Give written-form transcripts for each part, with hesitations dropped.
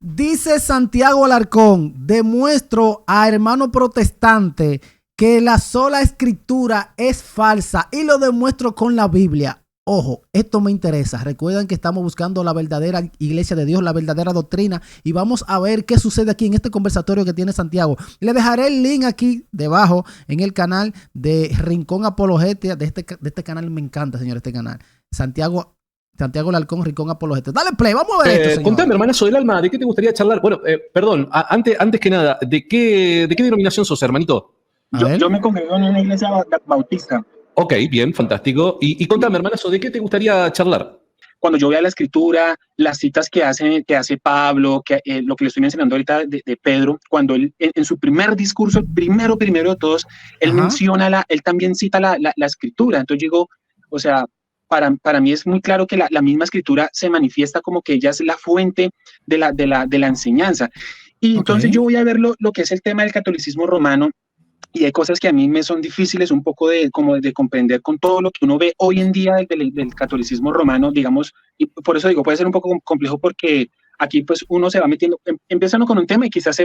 Dice Santiago Alarcón, demuestro a hermano protestante que la sola escritura es falsa y lo demuestro con la Biblia. Ojo, esto me interesa. Recuerden que estamos buscando la verdadera iglesia de Dios, la verdadera doctrina, y vamos a ver qué sucede aquí en este conversatorio que tiene Santiago. Le dejaré el link aquí debajo en el canal de Rincón Apologética. De este canal me encanta, señor, este canal. Santiago Alarcón, Rincón Apologética. Dale play, vamos a ver esto, señor. Contame, hermanazo del alma, ¿de qué te gustaría charlar? Bueno, perdón, antes que nada, ¿de qué denominación sos, hermanito? Yo me congrego en una iglesia bautista. Ok, bien, fantástico. Y contame, hermanazo, ¿de qué te gustaría charlar? Cuando yo vea la escritura, las citas que hace Pablo, lo que le estoy mencionando ahorita de Pedro, cuando él en su primer discurso, el primero de todos, él menciona, él también cita la escritura. Entonces digo, o sea, para mí es muy claro que la misma escritura se manifiesta como que ella es la fuente de la enseñanza. Y entonces yo voy a ver lo que es el tema del catolicismo romano. Y hay cosas que a mí me son difíciles un poco de comprender con todo lo que uno ve hoy en día del catolicismo romano, digamos, y por eso digo, puede ser un poco complejo porque aquí pues uno se va metiendo, empieza uno con un tema y quizás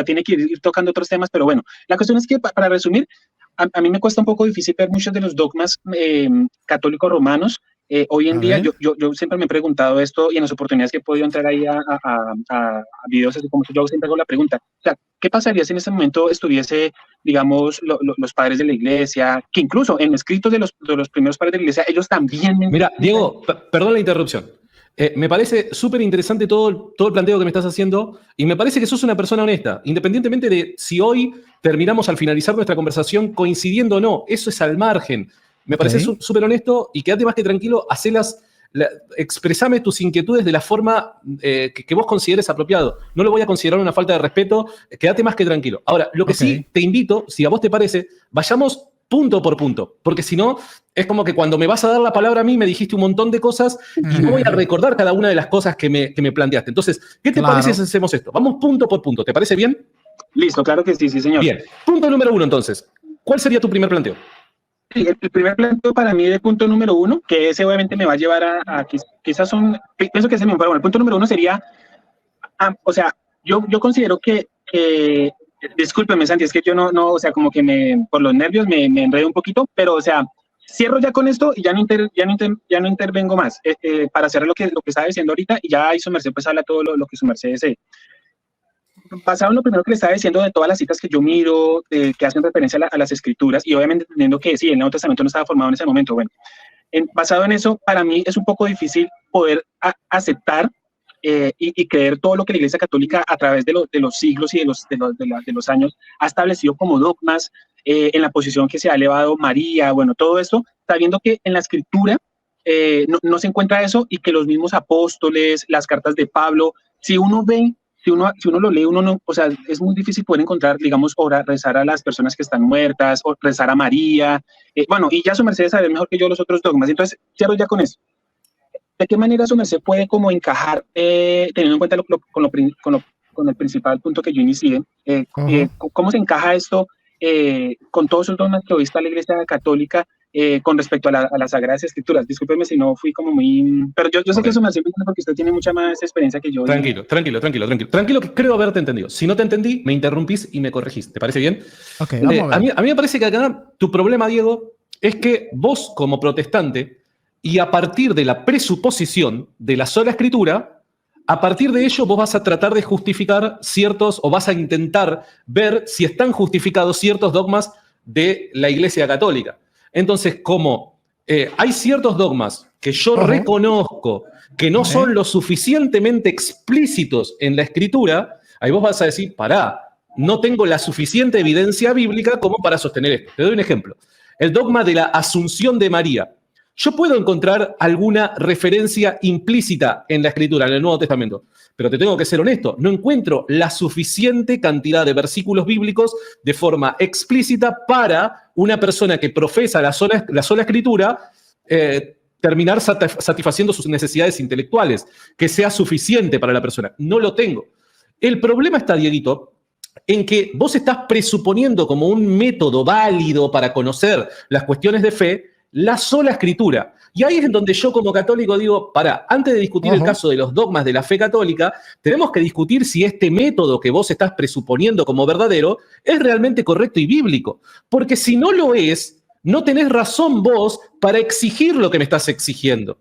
tiene que ir tocando otros temas, pero bueno, la cuestión es que para resumir, a mí me cuesta un poco difícil ver muchos de los dogmas católicos romanos. Hoy en día yo siempre me he preguntado esto y en las oportunidades que he podido entrar ahí a videos así como yo siempre hago la pregunta, o sea, ¿qué pasaría si en ese momento estuviese, digamos, los padres de la iglesia, que incluso en escritos de los primeros padres de la iglesia, ellos también... Mira, Diego, perdón la interrupción. Me parece súper interesante todo el planteo que me estás haciendo y me parece que sos una persona honesta, independientemente de si hoy terminamos al finalizar nuestra conversación coincidiendo o no, eso es al margen. Me parece súper honesto y quédate más que tranquilo, expresame tus inquietudes de la forma que vos consideres apropiado. No lo voy a considerar una falta de respeto, quédate más que tranquilo. Ahora, lo que sí te invito, si a vos te parece, vayamos punto por punto, porque si no, es como que cuando me vas a dar la palabra a mí me dijiste un montón de cosas y no voy a recordar cada una de las cosas que me planteaste. Entonces, ¿qué te parece si hacemos esto? Vamos punto por punto, ¿te parece bien? Listo, claro que sí, señor. Bien, punto número 1 entonces. ¿Cuál sería tu primer planteo? Sí, el primer planteo para mí de punto número 1, que ese obviamente me va a llevar a quizás pienso que es el mismo, pero bueno, el punto número 1 sería, o sea, yo considero que discúlpeme, Santi, es que yo no, o sea, como que por los nervios me enredo un poquito, pero, o sea, cierro ya con esto y ya no intervengo más para cerrar lo que estaba diciendo ahorita y ya ahí su merced pues habla todo lo que su merced desee. Basado en lo primero que le estaba diciendo de todas las citas que yo miro, que hacen referencia a las escrituras, y obviamente entendiendo que sí, el Nuevo Testamento no estaba formado en ese momento, bueno, basado en eso, para mí es un poco difícil poder aceptar y creer todo lo que la Iglesia Católica a través de los siglos y de los años ha establecido como dogmas, en la posición que se ha elevado María, bueno, todo esto, sabiendo que en la Escritura no se encuentra eso y que los mismos apóstoles, las cartas de Pablo, si uno lo lee, uno no, o sea, es muy difícil poder encontrar, digamos, rezar a las personas que están muertas, o rezar a María, bueno, y ya su merced sabe mejor que yo los otros dogmas. Entonces, cierro ya con eso. ¿De qué manera su merced puede como encajar, teniendo en cuenta con el principal punto que yo inicié, cómo se encaja esto con todos esos dogmas que hoy está la Iglesia Católica con respecto a las Sagradas Escrituras? Discúlpeme si no fui como muy... Pero yo sé que eso me hace porque usted tiene mucha más experiencia que yo. Tranquilo, que creo haberte entendido. Si no te entendí, me interrumpís y me corregís. ¿Te parece bien? Ok, vamos a ver. A mí me parece que acá tu problema, Diego, es que vos como protestante y a partir de la presuposición de la sola Escritura, a partir de ello vos vas a tratar de justificar o vas a intentar ver si están justificados ciertos dogmas de la Iglesia Católica. Entonces, como hay ciertos dogmas que yo reconozco que no son lo suficientemente explícitos en la Escritura, ahí vos vas a decir, pará, no tengo la suficiente evidencia bíblica como para sostener esto. Te doy un ejemplo. El dogma de la Asunción de María. Yo puedo encontrar alguna referencia implícita en la Escritura, en el Nuevo Testamento, pero te tengo que ser honesto, no encuentro la suficiente cantidad de versículos bíblicos de forma explícita para una persona que profesa la sola Escritura terminar satisfaciendo sus necesidades intelectuales, que sea suficiente para la persona. No lo tengo. El problema está, Dieguito, en que vos estás presuponiendo como un método válido para conocer las cuestiones de fe la sola escritura. Y ahí es en donde yo como católico digo, pará, antes de discutir el caso de los dogmas de la fe católica, tenemos que discutir si este método que vos estás presuponiendo como verdadero es realmente correcto y bíblico. Porque si no lo es, no tenés razón vos para exigir lo que me estás exigiendo.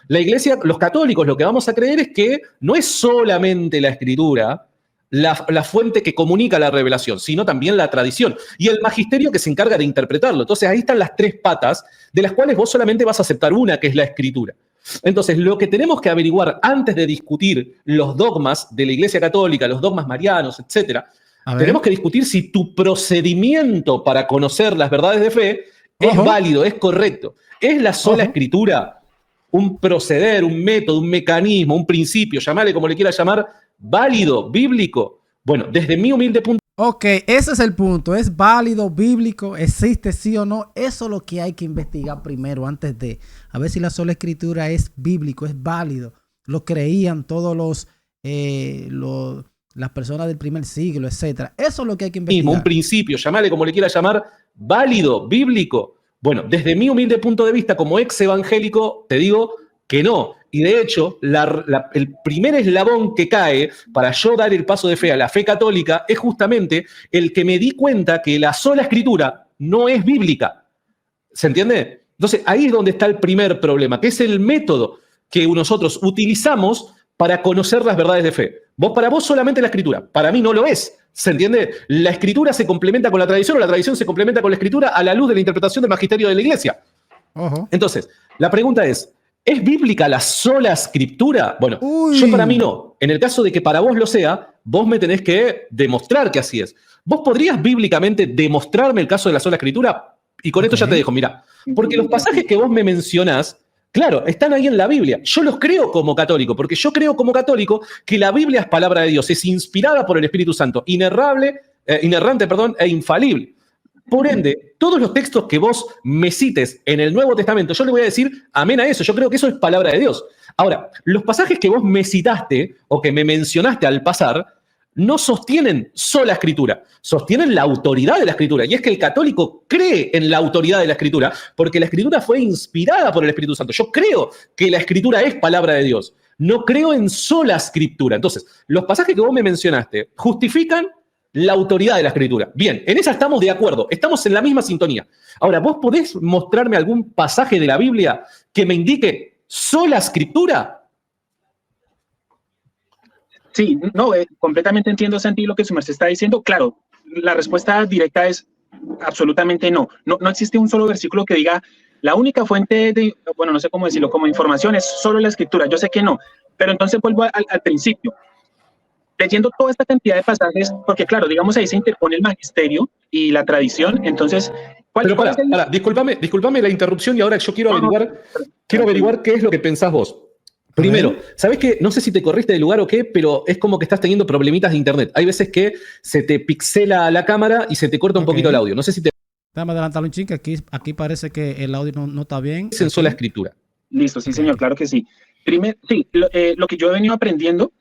La iglesia, los católicos, lo que vamos a creer es que no es solamente la escritura la fuente que comunica la revelación, sino también la tradición y el magisterio que se encarga de interpretarlo. Entonces ahí están las tres patas de las cuales vos solamente vas a aceptar una, que es la escritura. Entonces lo que tenemos que averiguar antes de discutir los dogmas de la iglesia católica, los dogmas marianos, etcétera, tenemos que discutir si tu procedimiento para conocer las verdades de fe es válido, es correcto. ¿Es la sola escritura un proceder, un método, un mecanismo, un principio, llamale como le quieras llamar, válido, bíblico? Bueno, desde mi humilde punto. Ok, ese es el punto. ¿Es válido, bíblico? ¿Existe sí o no? Eso es lo que hay que investigar primero antes de a ver si la sola escritura es bíblico, es válido. Lo creían todos las personas del primer siglo, etcétera. Eso es lo que hay que investigar. Un principio, llamale como le quieras llamar, válido, bíblico. Bueno, desde mi humilde punto de vista como ex evangélico, te digo que no. Y de hecho, el primer eslabón que cae para yo dar el paso de fe a la fe católica es justamente el que me di cuenta que la sola escritura no es bíblica. ¿Se entiende? Entonces, ahí es donde está el primer problema, que es el método que nosotros utilizamos para conocer las verdades de fe. Para vos solamente la escritura, para mí no lo es. ¿Se entiende? La escritura se complementa con la tradición o la tradición se complementa con la escritura a la luz de la interpretación del magisterio de la iglesia. Entonces, la pregunta ¿es bíblica la sola escritura? Bueno, yo para mí no. En el caso de que para vos lo sea, vos me tenés que demostrar que así es. ¿Vos podrías bíblicamente demostrarme el caso de la sola escritura? Y con esto ya te dejo, mirá. Porque los pasajes que vos me mencionás, claro, están ahí en la Biblia. Yo los creo como católico, porque yo creo como católico que la Biblia es palabra de Dios, es inspirada por el Espíritu Santo, inerrante, e infalible. Por ende, todos los textos que vos me cites en el Nuevo Testamento, yo le voy a decir amén a eso. Yo creo que eso es palabra de Dios. Ahora, los pasajes que vos me citaste o que me mencionaste al pasar no sostienen sola escritura, sostienen la autoridad de la escritura. Y es que el católico cree en la autoridad de la escritura porque la escritura fue inspirada por el Espíritu Santo. Yo creo que la escritura es palabra de Dios. No creo en sola escritura. Entonces, los pasajes que vos me mencionaste justifican la autoridad de la escritura. Bien, en esa estamos de acuerdo, estamos en la misma sintonía. Ahora, ¿vos podés mostrarme algún pasaje de la Biblia que me indique sola escritura? Sí, no, completamente entiendo, Santi, lo que su merced está diciendo. Claro, la respuesta directa es absolutamente no. No existe un solo versículo que diga la única fuente de, bueno, no sé cómo decirlo, como información es solo la escritura. Yo sé que no, pero entonces vuelvo al principio. Leyendo toda esta cantidad de pasajes, porque claro, digamos ahí se interpone el magisterio y la tradición, entonces... Pero para, discúlpame la interrupción y ahora yo quiero averiguar qué es lo que pensás vos. Primero, ¿sabés qué? No sé si te corriste de lugar o qué, pero es como que estás teniendo problemitas de internet. Hay veces que se te pixela la cámara y se te corta un poquito el audio. No sé si te... Déjame adelantar un chin, que aquí parece que el audio no está bien. Es en sola escritura. Listo, sí, señor, claro que sí. Lo que yo he venido aprendiendo...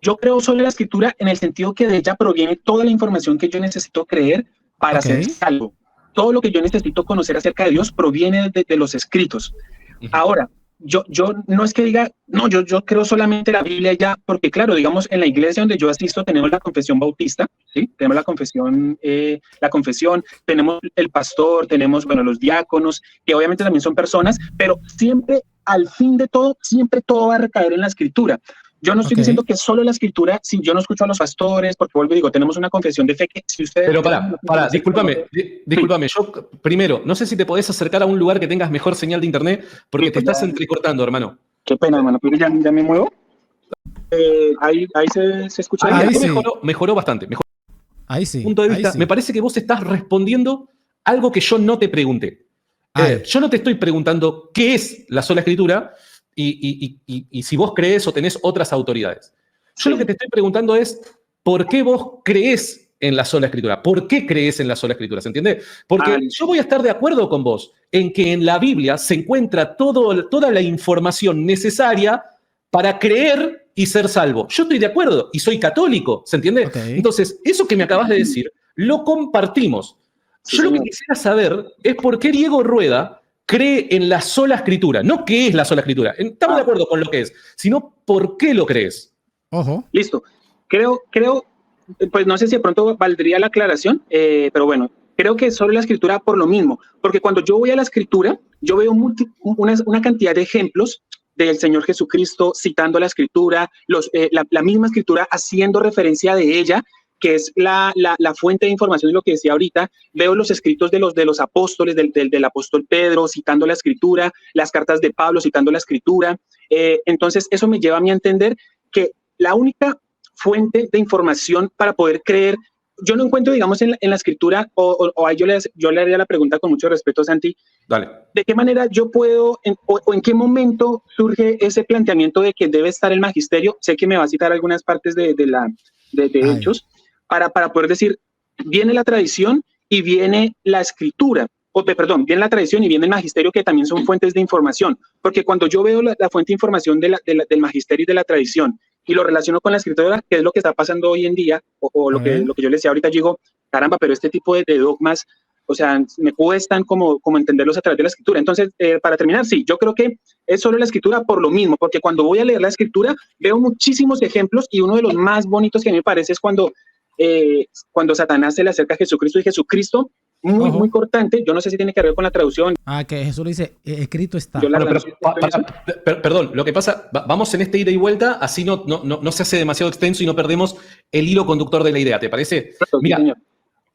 yo creo solo la escritura en el sentido que de ella proviene toda la información que yo necesito creer para ser salvo. Todo lo que yo necesito conocer acerca de Dios proviene de los escritos. Ahora, yo no es que diga, no, yo creo solamente la Biblia ya, porque claro, digamos, en la iglesia donde yo asisto tenemos la confesión bautista, ¿sí? Tenemos la confesión, tenemos el pastor, tenemos, bueno, los diáconos, que obviamente también son personas, pero siempre, al fin de todo, siempre todo va a recaer en la escritura. Yo no estoy diciendo que solo la escritura, si yo no escucho a los pastores, porque vuelvo y digo, tenemos una confesión de fe que si ustedes... Pero discúlpame, yo primero, no sé si te podés acercar a un lugar que tengas mejor señal de internet, porque te estás entrecortando, hermano. Qué pena, hermano, pero ya me muevo. Ahí se escucha. Ahí sí. Mejoró bastante. Ahí sí. Punto de vista, me parece que vos estás respondiendo algo que yo no te pregunté. Yo no te estoy preguntando qué es la sola escritura, y si vos crees o tenés otras autoridades. Yo lo que te estoy preguntando es, ¿por qué vos creés en la sola escritura? ¿Por qué creés en la sola escritura? ¿Se entiende? Porque yo voy a estar de acuerdo con vos en que en la Biblia se encuentra toda la información necesaria para creer y ser salvo. Yo estoy de acuerdo y soy católico, ¿se entiende? Entonces, eso que me acabas de decir, lo compartimos. Sí, Yo lo que señor. quisiera saber es por qué Diego Rueda cree en la sola escritura. No qué es la sola escritura. Estamos de acuerdo con lo que es, sino por qué lo crees. Ojo. Listo. Creo, pues no sé si de pronto valdría la aclaración, pero bueno, creo que solo la escritura por lo mismo, porque cuando yo voy a la escritura, yo veo una cantidad de ejemplos del Señor Jesucristo citando la escritura, la misma escritura haciendo referencia de ella, que es la fuente de información de lo que decía ahorita. Veo los escritos de los apóstoles, del apóstol Pedro citando la escritura, las cartas de Pablo citando la escritura. Entonces, eso me lleva a mí a entender que la única fuente de información para poder creer, yo no encuentro, digamos, en la escritura, o ahí yo le haría la pregunta con mucho respeto, Santi. Dale. ¿De qué manera yo puedo, o en qué momento surge ese planteamiento de que debe estar el magisterio? Sé que me va a citar algunas partes de Hechos, para poder decir, viene la tradición y viene la escritura, perdón, viene la tradición y viene el magisterio, que también son fuentes de información, porque cuando yo veo la fuente de información del magisterio y de la tradición y lo relaciono con la escritura, que es lo que está pasando hoy en día, o lo que yo les decía ahorita, yo digo, caramba, pero este tipo de dogmas, o sea, me cuestan como entenderlos a través de la escritura. Entonces, para terminar, sí, yo creo que es solo la escritura por lo mismo, porque cuando voy a leer la escritura veo muchísimos ejemplos, y uno de los más bonitos que a mí me parece es cuando Satanás se le acerca a Jesucristo, y Jesucristo, muy cortante, yo no sé si tiene que ver con la traducción. Que Jesús le dice, escrito está. Bueno, perdón, lo que pasa, vamos en este ida y vuelta, así no se hace demasiado extenso y no perdemos el hilo conductor de la idea, ¿te parece? Mira, sí,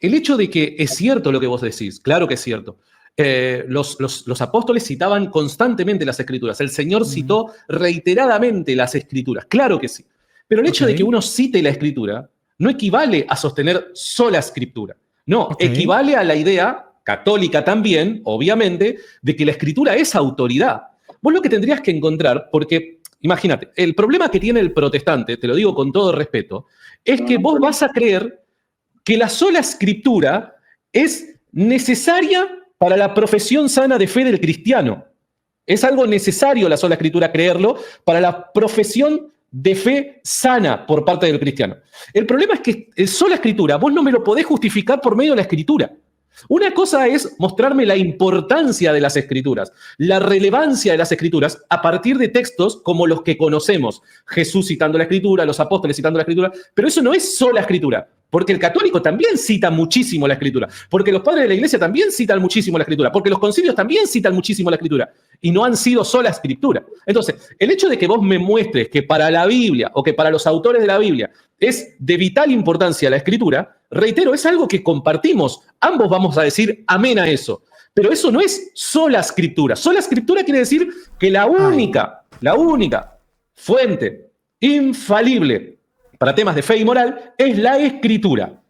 el hecho de que es cierto lo que vos decís, claro que es cierto. Los apóstoles citaban constantemente las escrituras. El Señor citó reiteradamente las escrituras, claro que sí. Pero el hecho de que uno cite la escritura no equivale a sostener sola escritura. No, equivale a la idea católica también, obviamente, de que la escritura es autoridad. Vos lo que tendrías que encontrar, porque imagínate, el problema que tiene el protestante, te lo digo con todo respeto, es que vos vas a creer que la sola escritura es necesaria para la profesión sana de fe del cristiano. Es algo necesario la sola escritura creerlo para la profesión de fe sana por parte del cristiano. El problema es que el sola escritura vos no me lo podés justificar por medio de la escritura. Una cosa es mostrarme la importancia de las escrituras, la relevancia de las escrituras a partir de textos como los que conocemos. Jesús citando la escritura, los apóstoles citando la escritura, pero eso no es sola escritura, porque el católico también cita muchísimo la escritura, porque los padres de la iglesia también citan muchísimo la escritura, porque los concilios también citan muchísimo la escritura, y no han sido sola escritura. Entonces, el hecho de que vos me muestres que para la Biblia o que para los autores de la Biblia es de vital importancia la escritura, reitero, es algo que compartimos. Ambos vamos a decir amén a eso. Pero eso no es sola escritura. Sola escritura quiere decir que la única fuente infalible para temas de fe y moral es la escritura.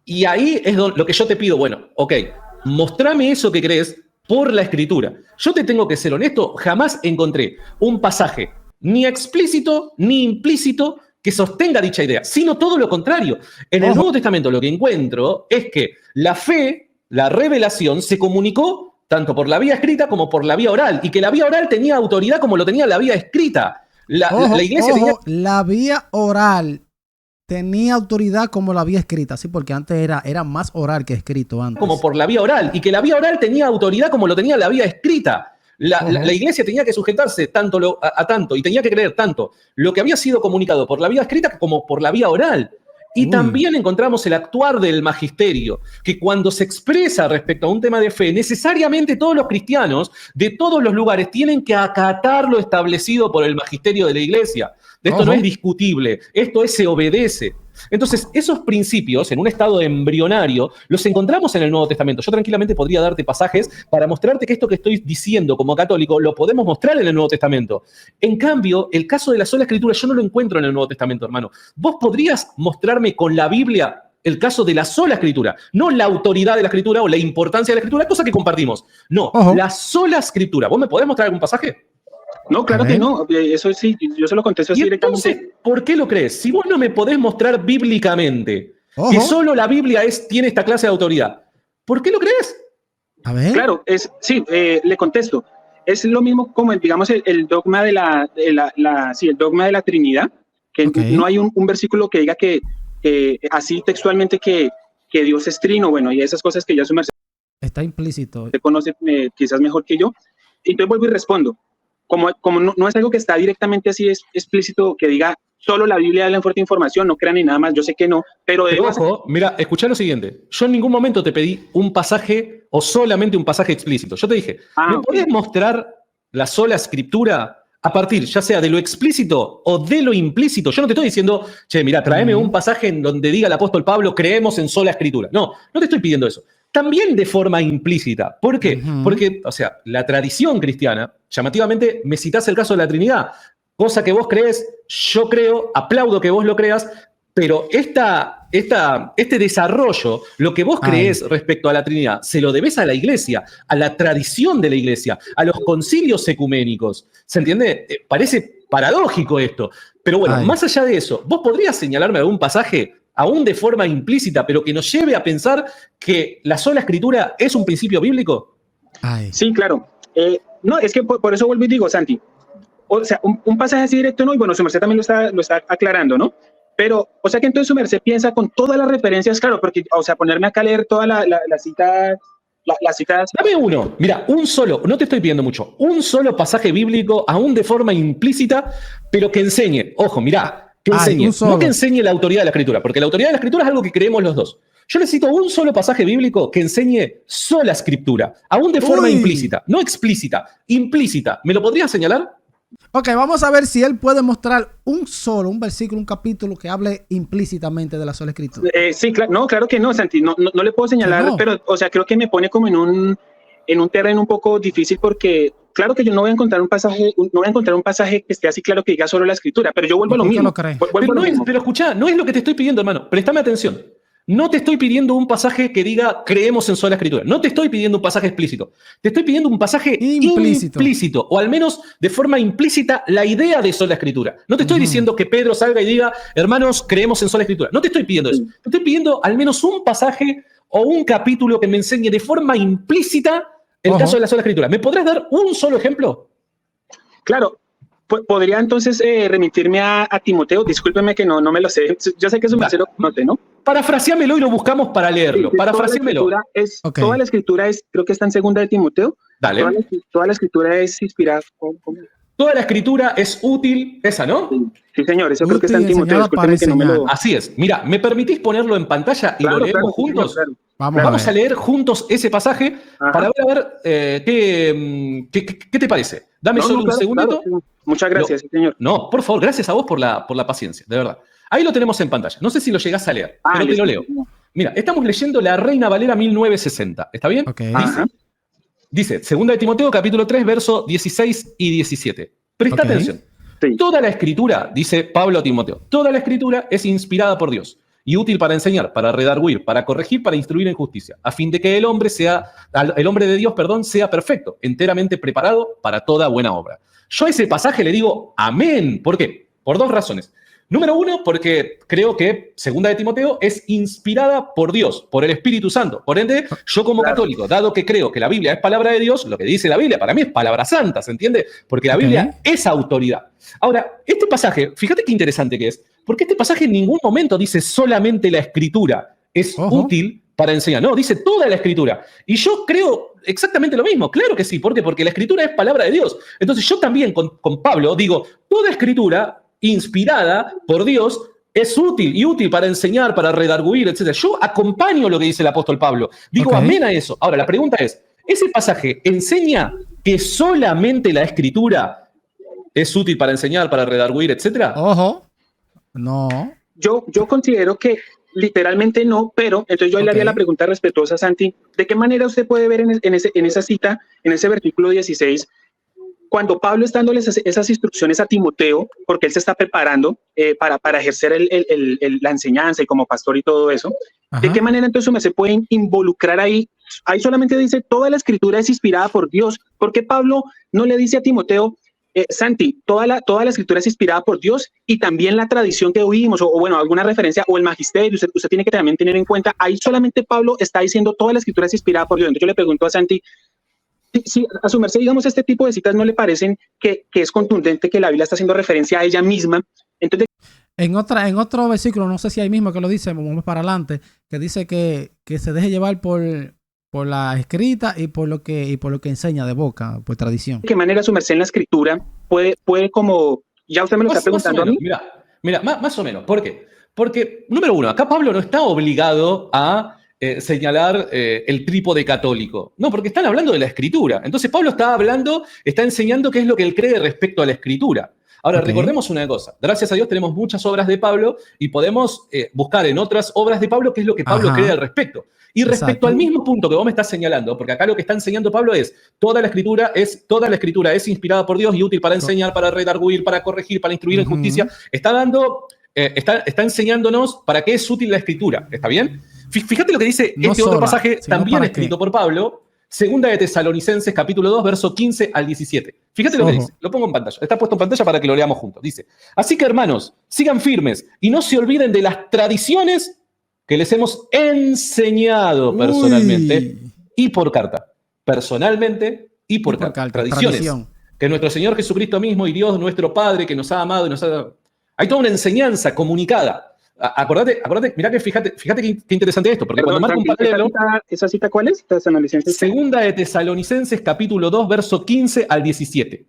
Y ahí es lo que yo te pido, bueno, ok, mostrame eso que crees por la escritura. Yo te tengo que ser honesto, jamás encontré un pasaje ni explícito ni implícito que sostenga dicha idea, sino todo lo contrario. En el Nuevo Testamento lo que encuentro es que la fe, la revelación, se comunicó tanto por la vía escrita como por la vía oral, y que la vía oral tenía autoridad como lo tenía la vía escrita. La iglesia tenía... La vía oral tenía autoridad como la vía escrita, sí, porque antes era más oral que escrito antes. Como por la vía oral, y que la vía oral tenía autoridad como lo tenía la vía escrita. La iglesia tenía que sujetarse tanto a tanto, y tenía que creer tanto lo que había sido comunicado por la vía escrita como por la vía oral. Y también encontramos el actuar del magisterio, que cuando se expresa respecto a un tema de fe, necesariamente todos los cristianos de todos los lugares tienen que acatar lo establecido por el magisterio de la iglesia. Esto no es discutible, esto se obedece. Entonces, esos principios, en un estado embrionario, los encontramos en el Nuevo Testamento. Yo tranquilamente podría darte pasajes para mostrarte que esto que estoy diciendo como católico lo podemos mostrar en el Nuevo Testamento. En cambio, el caso de la sola escritura yo no lo encuentro en el Nuevo Testamento, hermano. ¿Vos podrías mostrarme con la Biblia el caso de la sola escritura? No la autoridad de la escritura o la importancia de la escritura, cosa que compartimos. No, la sola escritura. ¿Vos me podés mostrar algún pasaje? No, claro que no, eso sí, yo se lo contesto así directamente. Entonces, ¿por qué lo crees? Si vos no me podés mostrar bíblicamente que solo la Biblia tiene esta clase de autoridad, ¿por qué lo crees? A ver. Claro, le contesto. Es lo mismo como, digamos, el dogma de el dogma de la Trinidad, que no hay un versículo que diga que así textualmente que que Dios es trino, bueno, y esas cosas que ya su merced Está implícito. conoce quizás mejor que yo. Entonces vuelvo y respondo. Como no es algo que está directamente así explícito, que diga solo la Biblia da la fuerte información, no crean ni nada más, yo sé que no, pero Pero ojo, mira, escuchá lo siguiente. Yo en ningún momento te pedí un pasaje o solamente un pasaje explícito. Yo te dije, ¿me podés mostrar la sola escritura a partir, ya sea de lo explícito o de lo implícito? Yo no te estoy diciendo, che, mira, tráeme un pasaje en donde diga el apóstol Pablo, creemos en sola escritura. No, no te estoy pidiendo eso. También de forma implícita. ¿Por qué? Porque, o sea, la tradición cristiana, llamativamente, me citás el caso de la Trinidad. Cosa que vos crees, yo creo, aplaudo que vos lo creas, pero este desarrollo, lo que vos creés respecto a la Trinidad, se lo debes a la Iglesia, a la tradición de la Iglesia, a los concilios ecuménicos. ¿Se entiende? Parece paradójico esto. Pero bueno, más allá de eso, ¿vos podrías señalarme algún pasaje, aún de forma implícita, pero que nos lleve a pensar que la sola escritura es un principio bíblico? Sí, claro. No, es que por eso vuelvo y digo, Santi, o sea, un pasaje así directo no, y bueno, su merced también lo está aclarando, ¿no? Pero, o sea que entonces su merced piensa con todas las referencias, claro, porque, o sea, ponerme acá a leer todas las citas, las citas. Dame uno, mira, un solo, no te estoy pidiendo mucho, un solo pasaje bíblico, aún de forma implícita, pero que enseñe, ojo, mira, que enseñe, no que enseñe la autoridad de la escritura, porque la autoridad de la escritura es algo que creemos los dos. Yo necesito un solo pasaje bíblico que enseñe sola escritura, aún de forma implícita, no explícita, implícita. ¿Me lo podrías señalar? Ok, vamos a ver si él puede mostrar un versículo, un capítulo que hable implícitamente de la sola escritura. Sí, claro que no, Santi, no le puedo señalar, pero, o sea, creo que me pone como en un terreno un poco difícil porque, claro que yo no voy a encontrar un pasaje que esté así claro que diga solo la escritura, pero yo vuelvo a lo mismo. Pero escuchá, no es lo que te estoy pidiendo, hermano, préstame atención. No te estoy pidiendo un pasaje que diga creemos en sola escritura. No te estoy pidiendo un pasaje explícito. Te estoy pidiendo un pasaje implícito, o al menos de forma implícita la idea de sola escritura. No te estoy diciendo que Pedro salga y diga, hermanos, creemos en sola escritura. No te estoy pidiendo eso. Te estoy pidiendo al menos un pasaje o un capítulo que me enseñe de forma implícita el caso de la sola escritura. ¿Me podrás dar un solo ejemplo? Claro. Podría entonces remitirme a Timoteo. Discúlpeme que no me lo sé. Yo sé que su merced lo conoce, ¿no? Parafraseámelo y lo buscamos para leerlo. Sí, Parafraseámelo. Toda la escritura es, creo que está en segunda de Timoteo. Dale. Toda la escritura es inspirada. Toda la escritura es útil, esa, ¿no? Sí, señor, eso creo que está en Timoteo. Discúlpeme que no me lo... Así es. Mira, ¿me permitís ponerlo en pantalla y lo leemos juntos? Claro. Vamos a leer juntos ese pasaje para ver qué te parece. Dame solo un segundito. Claro. Muchas gracias, señor. No, por favor, gracias a vos por la paciencia, de verdad. Ahí lo tenemos en pantalla. No sé si lo llegás a leer, pero te lo leo. Mira, estamos leyendo la Reina Valera 1960. ¿Está bien? Dice, 2 de Timoteo, capítulo 3, verso 16 y 17. Presta atención. Sí. Toda la escritura, dice Pablo a Timoteo, toda la escritura es inspirada por Dios y útil para enseñar, para redarguir, para corregir, para instruir en justicia, a fin de que el hombre de Dios, sea perfecto, enteramente preparado para toda buena obra. Yo a ese pasaje le digo amén. ¿Por qué? Por dos razones. Número uno, porque creo que 2 de Timoteo es inspirada por Dios, por el Espíritu Santo. Por ende, yo como católico, dado que creo que la Biblia es palabra de Dios, lo que dice la Biblia para mí es palabra santa, ¿se entiende? Porque la Biblia es autoridad. Ahora, este pasaje, fíjate qué interesante que es, porque este pasaje en ningún momento dice solamente la Escritura es útil para enseñar. No, dice toda la Escritura. Y yo creo exactamente lo mismo. Claro que sí. ¿Por qué? Porque la Escritura es palabra de Dios. Entonces yo también con Pablo digo, toda Escritura inspirada por Dios es útil para enseñar, para redarguir, etc. Yo acompaño lo que dice el apóstol Pablo. Digo amén a eso. Ahora, la pregunta es, ¿ese pasaje enseña que solamente la Escritura es útil para enseñar, para redarguir, etc.? No. Yo considero que literalmente no, pero entonces yo le haría la pregunta respetuosa a Santi, ¿de qué manera usted puede ver en esa cita, en ese versículo 16, cuando Pablo está dándoles esas instrucciones a Timoteo, porque él se está preparando para ejercer la enseñanza y como pastor y todo eso, ¿de qué manera entonces se pueden involucrar ahí? Ahí solamente dice, toda la escritura es inspirada por Dios. ¿Por qué Pablo no le dice a Timoteo, Santi, toda la escritura es inspirada por Dios y también la tradición que oímos, o bueno, alguna referencia, o el magisterio, usted tiene que también tener en cuenta, ahí solamente Pablo está diciendo toda la escritura es inspirada por Dios? Entonces yo le pregunto a Santi, si a su merced, digamos, este tipo de citas no le parecen que es contundente que la Biblia está haciendo referencia a ella misma, entonces... En otro versículo, no sé si ahí mismo que lo dice, vamos para adelante, que dice que se deje llevar por la escrita y por lo que enseña de boca, por tradición. ¿De qué manera su merced en la escritura puede como, ya usted me lo está preguntando a mí? Mira, más o menos. ¿Por qué? Porque, número uno, acá Pablo no está obligado a señalar el trípode católico. No, porque están hablando de la escritura. Entonces Pablo está enseñando qué es lo que él cree respecto a la escritura. Ahora, recordemos una cosa. Gracias a Dios tenemos muchas obras de Pablo y podemos buscar en otras obras de Pablo qué es lo que Pablo cree al respecto. Y respecto al mismo punto que vos me estás señalando, porque acá lo que está enseñando Pablo es toda la escritura es inspirada por Dios y útil para enseñar, para redarguir, para corregir, para instruir en justicia. Está enseñándonos para qué es útil la escritura. ¿Está bien? Fíjate lo que dice otro pasaje también escrito por Pablo, Segunda de Tesalonicenses, capítulo 2, verso 15 al 17. Fíjate lo que dice. Lo pongo en pantalla. Está puesto en pantalla para que lo leamos juntos. Dice: así que, hermanos, sigan firmes y no se olviden de las tradiciones que les hemos enseñado personalmente y por carta. Personalmente y por carta. Tradiciones. Que nuestro Señor Jesucristo mismo y Dios nuestro Padre, que nos ha amado y nos ha... Hay toda una enseñanza comunicada. Acordate, mirá que fíjate qué interesante esto, porque cuando marca un paralelo... ¿Esa cita cuál es? Tesalonicenses. Segunda de Tesalonicenses, capítulo 2, verso 15 al 17.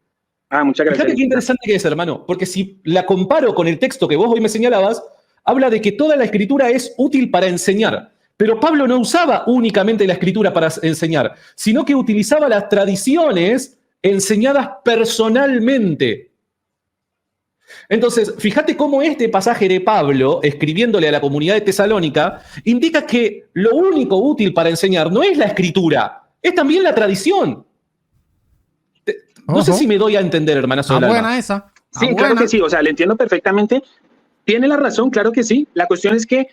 Muchas gracias. Fíjate qué interesante que es, hermano, porque si la comparo con el texto que vos hoy me señalabas, habla de que toda la escritura es útil para enseñar. Pero Pablo no usaba únicamente la escritura para enseñar, sino que utilizaba las tradiciones enseñadas personalmente. Entonces, fíjate cómo este pasaje de Pablo, escribiéndole a la comunidad de Tesalónica, indica que lo único útil para enseñar no es la escritura, es también la tradición. No sé si me doy a entender, hermana Sola. Buena esa. Sí, claro que sí, o sea, le entiendo perfectamente. Tiene la razón, claro que sí. La cuestión es que,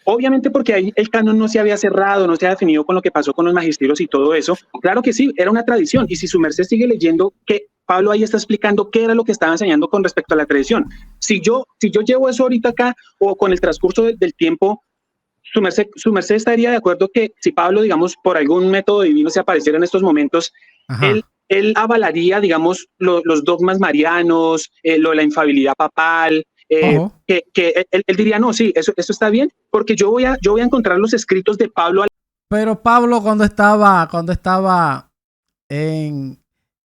obviamente, porque ahí el canon no se había cerrado, no se ha definido con lo que pasó con los magisterios y todo eso. Claro que sí, era una tradición. Y si su merced sigue leyendo, que Pablo ahí está explicando qué era lo que estaba enseñando con respecto a la tradición. Si yo llevo eso ahorita acá o con el transcurso del tiempo, su merced estaría de acuerdo que si Pablo, digamos, por algún método divino se apareciera en estos momentos, él avalaría, digamos, los dogmas marianos, lo de la infalibilidad papal, que él diría, no, sí, eso está bien, porque yo voy a encontrar los escritos de Pablo. Pero Pablo cuando estaba en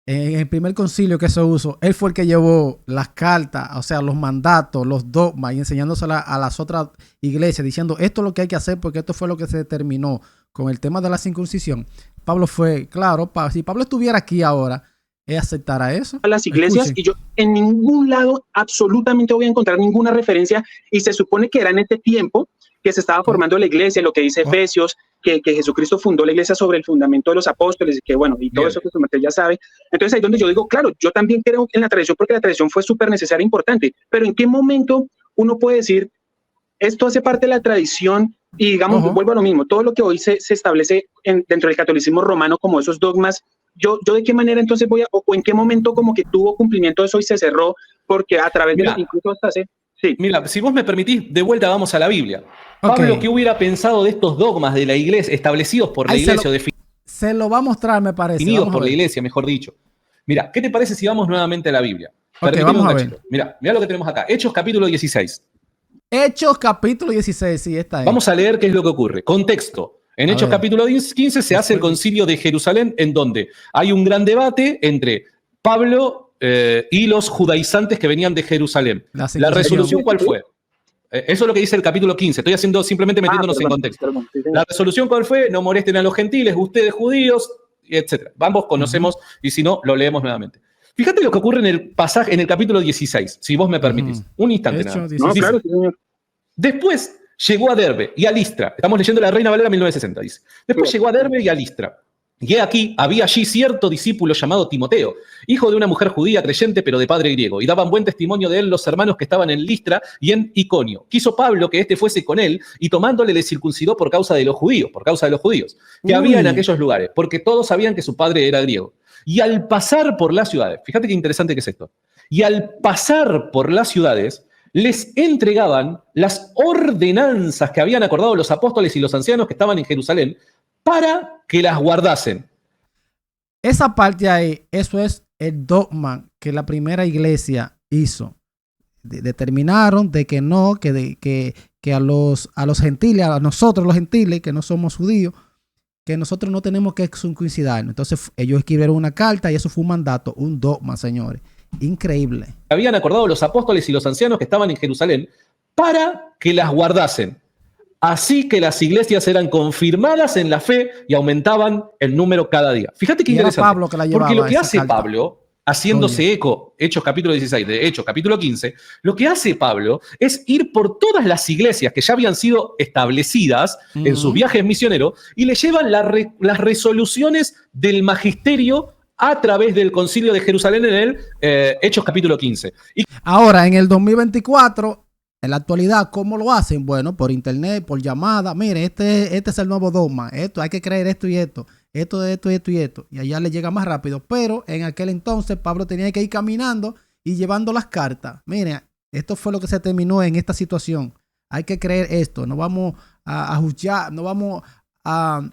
el primer concilio que se usó, él fue el que llevó las cartas, o sea, los mandatos, los dogmas, y enseñándoselas a las otras iglesias, diciendo esto es lo que hay que hacer porque esto fue lo que se determinó con el tema de la circuncisión. Pablo fue, claro, si Pablo estuviera aquí ahora, él aceptará eso. A las iglesias. Escuchen. Y yo en ningún lado absolutamente voy a encontrar ninguna referencia, y se supone que era en este tiempo que se estaba formando la iglesia, lo que dice Efesios, que Jesucristo fundó la iglesia sobre el fundamento de los apóstoles, y que bueno, y todo eso que su merced ya sabe. Entonces ahí es donde yo digo, claro, yo también creo en la tradición, porque la tradición fue súper necesaria e importante, pero ¿en qué momento uno puede decir, esto hace parte de la tradición? Y digamos, vuelvo a lo mismo, todo lo que hoy se establece dentro del catolicismo romano como esos dogmas, yo de qué manera entonces o en qué momento como que tuvo cumplimiento eso y se cerró, porque a través de los incluso hasta hace... Sí. Mira, si vos me permitís, de vuelta vamos a la Biblia. Pablo, ¿qué hubiera pensado de estos dogmas de la iglesia, establecidos por la iglesia? Se lo va a mostrar, me parece. Definidos por la iglesia, mejor dicho. Mira, ¿qué te parece si vamos nuevamente a la Biblia? Vamos a ver. Mira lo que tenemos acá. Hechos capítulo 16. Hechos capítulo 16, sí, está ahí. Vamos a leer qué es lo que ocurre. Contexto. En Hechos capítulo 15 se hace el concilio de Jerusalén, en donde hay un gran debate entre Pablo y los judaizantes que venían de Jerusalén. ¿La resolución cuál fue? Eso es lo que dice el capítulo 15. Estoy haciendo simplemente metiéndonos en contexto. La resolución cuál fue: no molesten a los gentiles, ustedes judíos, etc. Ambos conocemos, y si no, lo leemos nuevamente. Fíjate lo que ocurre en el pasaje, en el capítulo 16, si vos me permitís. Un instante nada. No, claro, señor. Después llegó a Derbe y a Listra. Estamos leyendo la Reina Valera 1960, dice. Después llegó a Derbe y a Listra. Y aquí, había allí cierto discípulo llamado Timoteo, hijo de una mujer judía creyente, pero de padre griego, y daban buen testimonio de él los hermanos que estaban en Listra y en Iconio. Quiso Pablo que éste fuese con él, y tomándole le circuncidó por causa de los judíos, que había en aquellos lugares, porque todos sabían que su padre era griego. Y al pasar por las ciudades, fíjate qué interesante que es esto, y al pasar por las ciudades, les entregaban las ordenanzas que habían acordado los apóstoles y los ancianos que estaban en Jerusalén, para que las guardasen. Esa parte ahí, eso es el dogma que la primera iglesia hizo. determinaron de que no, que a los gentiles, a nosotros los gentiles, que no somos judíos, que nosotros no tenemos que circuncidarnos. Entonces ellos escribieron una carta y eso fue un mandato, un dogma, señores. Increíble. Habían acordado los apóstoles y los ancianos que estaban en Jerusalén para que las guardasen. Así que las iglesias eran confirmadas en la fe y aumentaban el número cada día. Fíjate qué interesante. Pablo que la llevaba, porque lo que hace carta. Pablo, haciéndose eco, Hechos capítulo 16, de Hechos capítulo 15, lo que hace Pablo es ir por todas las iglesias que ya habían sido establecidas en sus viajes misioneros y le llevan las resoluciones del magisterio a través del concilio de Jerusalén en el Hechos capítulo 15. Y ahora, en el 2024, en la actualidad, ¿cómo lo hacen? Bueno, por internet, por llamada. Mire, este es el nuevo dogma. Esto, hay que creer esto y esto. Esto, esto, esto y esto. Y allá le llega más rápido. Pero en aquel entonces, Pablo tenía que ir caminando y llevando las cartas. Mire, esto fue lo que se terminó en esta situación. Hay que creer esto. No vamos a juzgar, no vamos a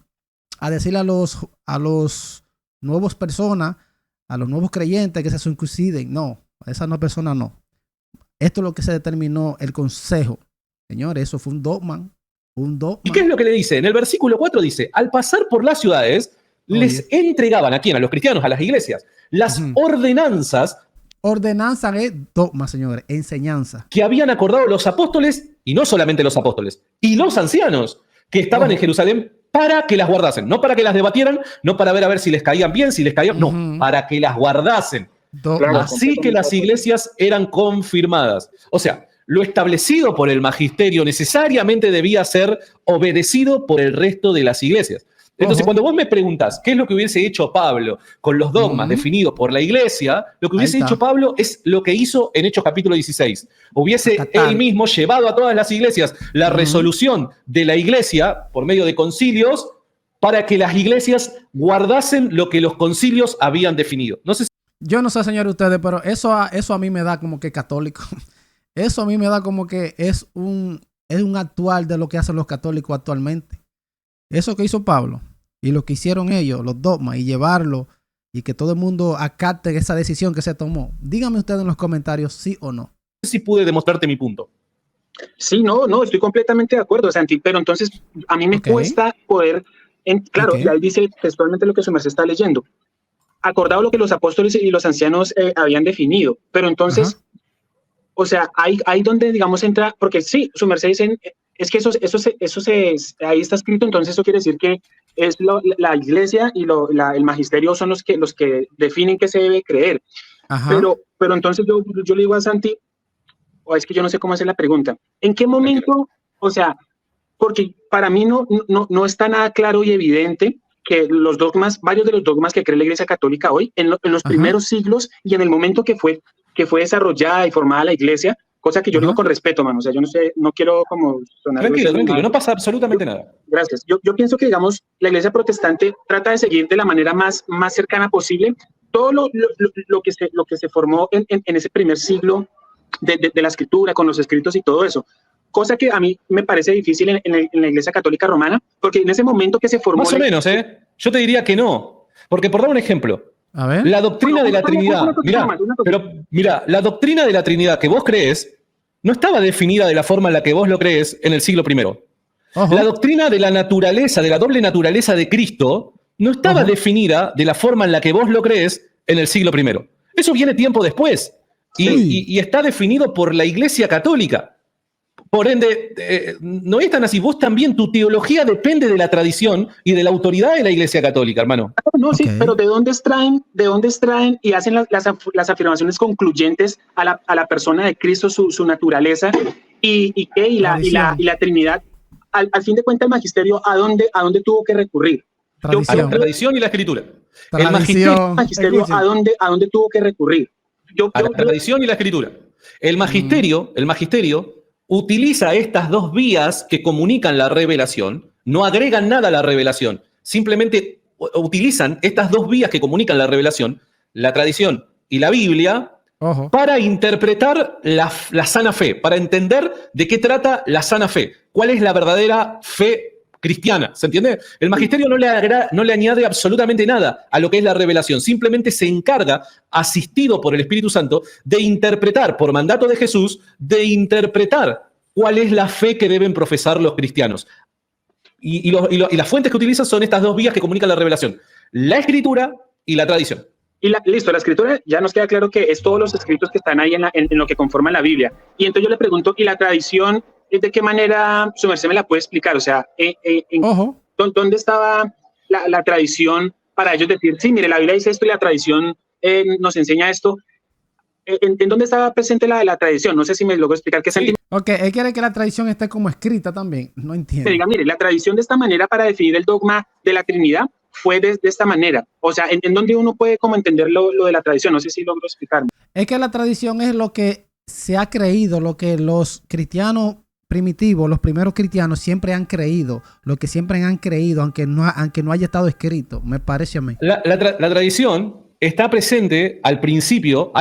decirle a los nuevos personas, a los nuevos creyentes que se circunciden. No, a esas no personas no. Esto es lo que se determinó el consejo. Señores, eso fue un dogma. Un dogma. ¿Y qué es lo que le dice? En el versículo 4 dice, al pasar por las ciudades, les entregaban, ¿a quién? A los cristianos, a las iglesias, las ordenanzas. Ordenanza es dogma, señores, enseñanza. Que habían acordado los apóstoles, y no solamente los apóstoles, y los ancianos que estaban en Jerusalén para que las guardasen. No para que las debatieran, no para ver si les caían bien, si les caían, no, para que las guardasen. Dogma. Así que las iglesias eran confirmadas. O sea, lo establecido por el magisterio necesariamente debía ser obedecido por el resto de las iglesias. Entonces, cuando vos me preguntás qué es lo que hubiese hecho Pablo con los dogmas definidos por la iglesia, lo que hubiese hecho Pablo es lo que hizo en Hechos capítulo 16. Hubiese él mismo llevado a todas las iglesias la resolución de la iglesia por medio de concilios para que las iglesias guardasen lo que los concilios habían definido. No sé si... Yo no sé, señores, ustedes, pero eso a mí me da como que católico. Eso a mí me da como que es un actual de lo que hacen los católicos actualmente. Eso que hizo Pablo y lo que hicieron ellos, los dogmas, y llevarlo y que todo el mundo acate esa decisión que se tomó. Díganme ustedes en los comentarios sí o no. No sé si pude demostrarte mi punto. Sí, no, estoy completamente de acuerdo, Santi, pero entonces a mí me cuesta poder, claro, y ahí dice textualmente lo que su merced está leyendo. Acordado lo que los apóstoles y los ancianos habían definido, pero entonces, o sea, ahí donde, digamos, entra, porque sí, su merced dicen, es que ahí está escrito, entonces eso quiere decir que es la iglesia y el magisterio son los que definen qué se debe creer. Pero entonces yo le digo a Santi, o es que yo no sé cómo hacer la pregunta, ¿en qué momento, o sea, porque para mí no está nada claro y evidente que los dogmas, varios de los dogmas que cree la Iglesia Católica hoy, en los primeros siglos y en el momento que fue desarrollada y formada la Iglesia, cosa que yo digo con respeto, mano, o sea, yo no sé, no quiero como sonar... Tranquilo, no pasa absolutamente nada. Gracias. Yo pienso que, digamos, la Iglesia protestante trata de seguir de la manera más cercana posible todo lo que se formó en ese primer siglo de la Escritura, con los escritos y todo eso. Cosa que a mí me parece difícil en la Iglesia Católica Romana, porque en ese momento que se formó... Más o menos, ¿eh? Yo te diría que no. Porque, por dar un ejemplo, a ver. La doctrina de la Trinidad... Mira, la doctrina de la Trinidad que vos crees no estaba definida de la forma en la que vos lo crees en el siglo I. La doctrina de la naturaleza, de la doble naturaleza de Cristo, no estaba definida de la forma en la que vos lo crees en el siglo I. Eso viene tiempo después. Y está definido por la Iglesia Católica. Por ende, no es tan así. Vos también, tu teología depende de la tradición y de la autoridad de la Iglesia Católica, hermano. No, sí, pero ¿de dónde extraen y hacen las afirmaciones concluyentes a la persona de Cristo, su naturaleza y la Trinidad? Al fin de cuentas, el magisterio, ¿a dónde tuvo que recurrir? A la tradición y la escritura. El magisterio, ¿a dónde tuvo que recurrir? A la tradición y la escritura. El magisterio utiliza estas dos vías que comunican la revelación, no agregan nada a la revelación, simplemente utilizan estas dos vías que comunican la revelación, la tradición y la Biblia, para interpretar la sana fe, para entender de qué trata la sana fe, cuál es la verdadera fe cristiana, ¿se entiende? El magisterio no le añade absolutamente nada a lo que es la revelación, simplemente se encarga, asistido por el Espíritu Santo, de interpretar, por mandato de Jesús, de interpretar cuál es la fe que deben profesar los cristianos. Y las fuentes que utilizan son estas dos vías que comunican la revelación, la escritura y la tradición. Y listo, la escritura ya nos queda claro que es todos los escritos que están ahí en lo que conforman la Biblia. Y entonces yo le pregunto, ¿y la tradición de qué manera su merced me la puede explicar? O sea, ¿dónde estaba la tradición para ellos decir, sí, mire, la Biblia dice esto y la tradición nos enseña esto? ¿En dónde estaba presente la tradición? No sé si me logro explicar qué sentido. Ok, él quiere que la tradición esté como escrita también. No entiendo. Que diga, mire, la tradición de esta manera para definir el dogma de la Trinidad fue de esta manera. O sea, ¿en dónde uno puede como entender lo de la tradición? No sé si logro explicarme. Es que la tradición es lo que se ha creído, lo que los cristianos primitivos, los primeros cristianos siempre han creído, lo que siempre han creído, aunque no haya estado escrito, me parece a mí. La tradición está presente al principio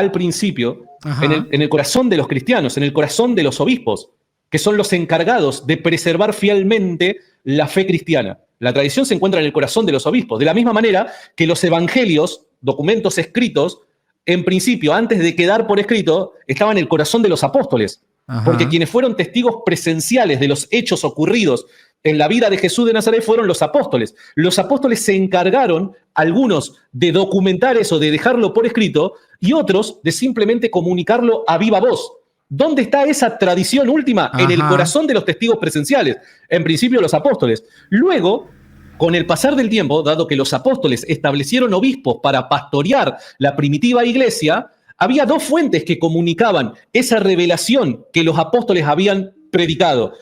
en el corazón de los cristianos, en el corazón de los obispos, que son los encargados de preservar fielmente la fe cristiana. La tradición se encuentra en el corazón de los obispos, de la misma manera que los evangelios, documentos escritos, en principio, antes de quedar por escrito, estaban en el corazón de los apóstoles. Porque quienes fueron testigos presenciales de los hechos ocurridos en la vida de Jesús de Nazaret fueron los apóstoles. Los apóstoles se encargaron, algunos, de documentar eso, de dejarlo por escrito, y otros de simplemente comunicarlo a viva voz. ¿Dónde está esa tradición última? En el corazón de los testigos presenciales. En principio, los apóstoles. Luego, con el pasar del tiempo, dado que los apóstoles establecieron obispos para pastorear la primitiva iglesia, había dos fuentes que comunicaban esa revelación que los apóstoles habían predicado.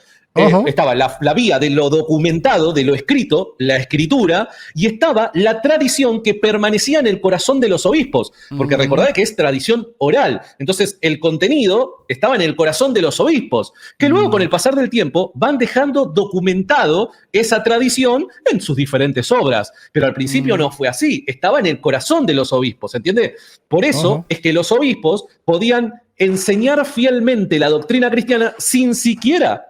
Estaba la vía de lo documentado, de lo escrito, la escritura, y estaba la tradición que permanecía en el corazón de los obispos, porque recordad que es tradición oral. Entonces, el contenido estaba en el corazón de los obispos, que luego, con el pasar del tiempo, van dejando documentado esa tradición en sus diferentes obras. Pero al principio no fue así, estaba en el corazón de los obispos, ¿entiende? Por eso es que los obispos podían enseñar fielmente la doctrina cristiana sin siquiera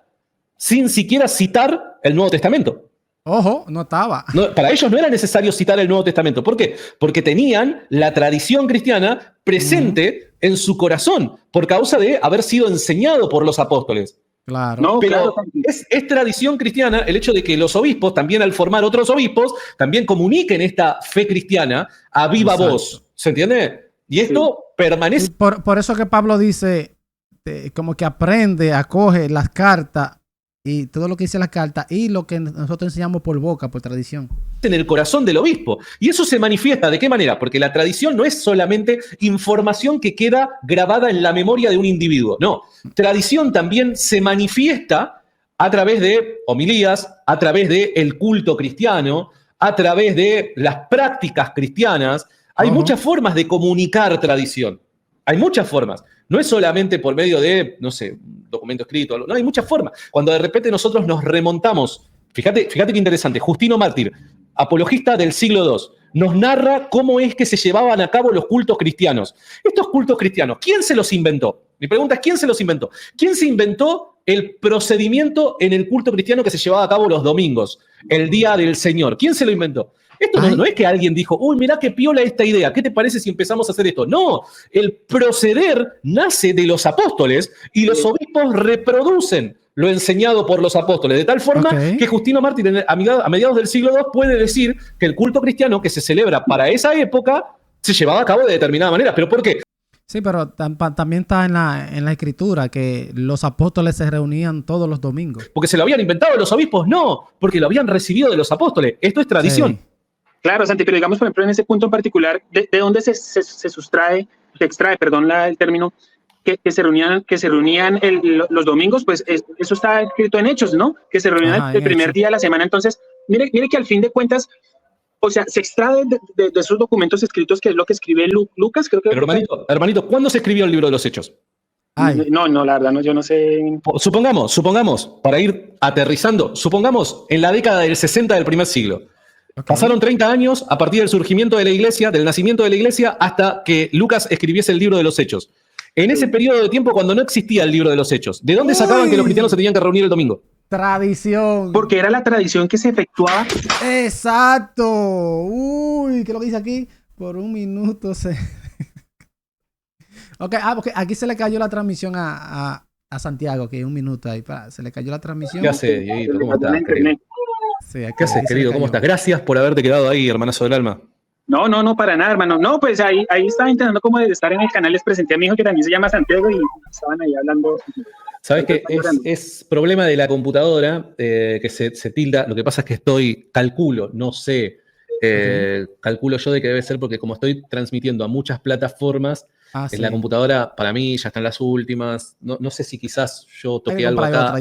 citar el Nuevo Testamento. No estaba. Para ellos no era necesario citar el Nuevo Testamento. ¿Por qué? Porque tenían la tradición cristiana presente en su corazón, por causa de haber sido enseñado por los apóstoles. Claro. Pero es tradición cristiana el hecho de que los obispos, también al formar otros obispos, también comuniquen esta fe cristiana a viva voz. ¿Se entiende? Y esto permanece. Por eso que Pablo dice, como que aprende, acoge las cartas, y todo lo que dice la carta y lo que nosotros enseñamos por boca, por tradición. En el corazón del obispo. Y eso se manifiesta, ¿de qué manera? Porque la tradición no es solamente información que queda grabada en la memoria de un individuo. No, tradición también se manifiesta a través de homilías, a través del culto cristiano, a través de las prácticas cristianas. Hay muchas formas de comunicar tradición. Hay muchas formas. No es solamente por medio de, no sé, un documento escrito. No, hay muchas formas. Cuando de repente nosotros nos remontamos, fíjate qué interesante, Justino Mártir, apologista del siglo II, nos narra cómo es que se llevaban a cabo los cultos cristianos. Estos cultos cristianos, ¿quién se los inventó? Mi pregunta es, ¿quién se los inventó? ¿Quién se inventó el procedimiento en el culto cristiano que se llevaba a cabo los domingos, el Día del Señor? ¿Quién se lo inventó? Esto no es que alguien dijo, uy, mirá qué piola esta idea, ¿qué te parece si empezamos a hacer esto? No, el proceder nace de los apóstoles y los obispos reproducen lo enseñado por los apóstoles, de tal forma que Justino Mártir a mediados del siglo II puede decir que el culto cristiano que se celebra para esa época se llevaba a cabo de determinada manera. ¿Pero por qué? Sí, pero también está en la escritura que los apóstoles se reunían todos los domingos. ¿Porque se lo habían inventado los obispos? No, porque lo habían recibido de los apóstoles. Esto es tradición. Sí. Claro, Santi, pero digamos, por ejemplo, en ese punto en particular, ¿de dónde se extrae, el término, que se reunían los domingos? Pues eso está escrito en Hechos, ¿no? Que se reunían el primer día de la semana. Entonces, mire que al fin de cuentas, o sea, se extrae de esos documentos escritos, que es lo que escribe Lucas, creo que... Pero hermanito, ¿cuándo se escribió el libro de los Hechos? No, la verdad, no, yo no sé. Supongamos, para ir aterrizando, supongamos en la década del 60 del primer siglo. Pasaron 30 años a partir del surgimiento de la iglesia, del nacimiento de la iglesia, hasta que Lucas escribiese el libro de los Hechos. En ese periodo de tiempo, cuando no existía el libro de los Hechos, ¿de dónde sacaban que los cristianos se tenían que reunir el domingo? Tradición. Porque era la tradición que se efectuaba. Exacto. Uy, ¿qué es lo que dice aquí? Por un minuto se... Ok, porque aquí se le cayó la transmisión a Santiago, que un minuto ahí, se le cayó la transmisión. ¿Qué hace, Dieguito? ¿Cómo estás, querido? Sí, ¿Qué haces, querido? ¿Cómo estás? Gracias por haberte quedado ahí, hermanazo del alma. No, para nada, hermano. No, pues ahí estaba intentando como de estar en el canal, les presenté a mi hijo que también se llama Santiago y estaban ahí hablando. Sabes que es problema de la computadora que se tilda. Lo que pasa es que calculo, no sé, calculo yo de que debe ser porque como estoy transmitiendo a muchas plataformas, en la computadora para mí ya están las últimas. No sé si quizás yo toqué algo acá,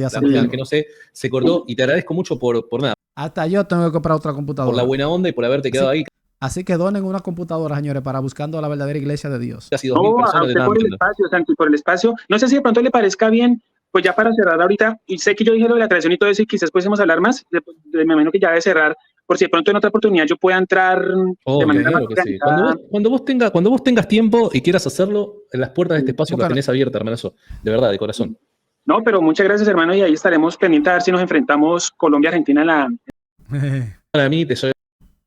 que no sé, se cortó y te agradezco mucho por nada. Hasta yo tengo que comprar otra computadora. Por la buena onda y por haberte quedado ahí. Así que donen una computadora, señores, para buscando a la verdadera iglesia de Dios. Casi 2.000 personas por el espacio, Santi, por el espacio. No sé si de pronto le parezca bien, pues ya para cerrar ahorita, y sé que yo dije lo de la tradición y todo eso, y quizás podemos hablar más, me imagino que ya debe cerrar, por si de pronto en otra oportunidad yo pueda entrar de manera claro que sí. Cuando vos tengas tiempo y quieras hacerlo, las puertas de este espacio las tenés abiertas, hermanazo. De verdad, de corazón. No, pero muchas gracias, hermano, y ahí estaremos pendientes a ver si nos enfrentamos Colombia-Argentina en la... Para mí, te soy...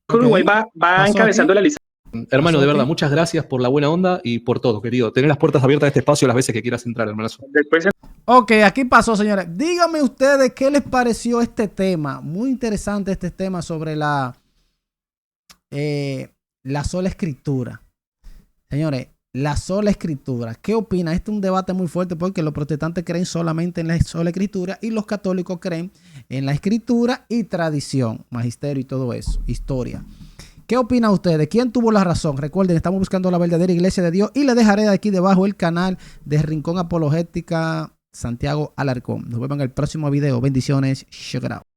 Uruguay va encabezando la lista. Hermano, de verdad, muchas gracias por la buena onda y por todo, querido. Tener las puertas abiertas de este espacio las veces que quieras entrar, hermanazo. Ok, aquí pasó, señores. Díganme ustedes qué les pareció este tema. Muy interesante este tema sobre la sola escritura. Señores, la sola escritura. ¿Qué opinan? Este es un debate muy fuerte porque los protestantes creen solamente en la sola escritura y los católicos creen en la escritura y tradición, magisterio y todo eso, historia. ¿Qué opinan ustedes? ¿Quién tuvo la razón? Recuerden, estamos buscando la verdadera iglesia de Dios y les dejaré de aquí debajo el canal de Rincón Apologética Santiago Alarcón. Nos vemos en el próximo video. Bendiciones. Check it out.